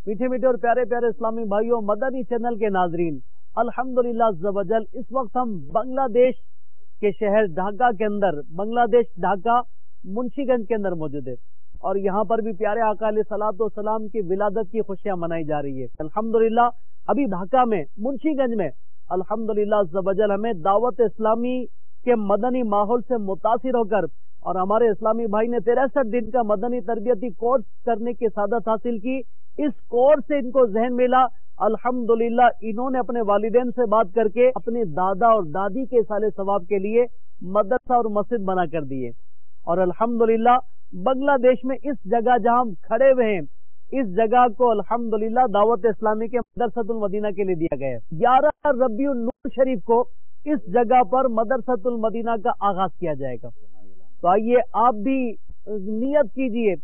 मीठे मीठे और प्यारे प्यारे इस्लामी भाइयों, मदनी चैनल के नाजरीन, अल्हम्दुलिल्लाह अज़्ज़ा वजल इस वक्त हम बांग्लादेश के शहर ढाका के अंदर, बांग्लादेश ढाका मुंशीगंज के अंदर मौजूद है और यहाँ पर भी प्यारे आका अलैहिस्सलातु वस्सलाम की विलादत की खुशियां मनाई जा रही है। अल्हम्दुलिल्लाह अभी ढाका में, मुंशीगंज में अल्हम्दुलिल्लाह अज़्ज़ा वजल हमें दावत इस्लामी के मदनी माहौल से मुतासिर होकर और हमारे इस्लामी भाई ने 63 दिन का मदनी तरबियती कोर्स करने की सादत हासिल की। इस कोर्स से इनको जहन मिला, अल्हम्दुलिल्लाह इन्होंने अपने वालिदैन से बात करके अपने दादा और दादी के साले सवाब के लिए मदरसा और मस्जिद बना कर दिए और अल्हम्दुलिल्लाह बांग्लादेश में इस जगह जहां हम खड़े हुए हैं, इस जगह को अल्हम्दुलिल्लाह दावत इस्लामी के मदरसतुल मदीना के लिए दिया गया है। 11 रबीउल नूर शरीफ को इस जगह पर मदरसतुल मदीना का आगाज किया जाएगा। तो आइए आप भी नियत कीजिए,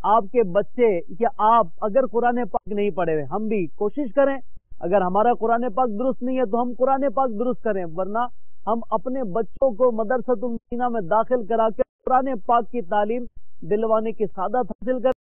आपके बच्चे या आप अगर कुरान पाक नहीं पढ़े हुए, हम भी कोशिश करें। अगर हमारा कुरान पाक दुरुस्त नहीं है तो हम कुरान पाक दुरुस्त करें, वरना हम अपने बच्चों को मदरसतुल मदीना में दाखिल करा के कुरान पाक की तालीम दिलवाने की सादत हासिल करें।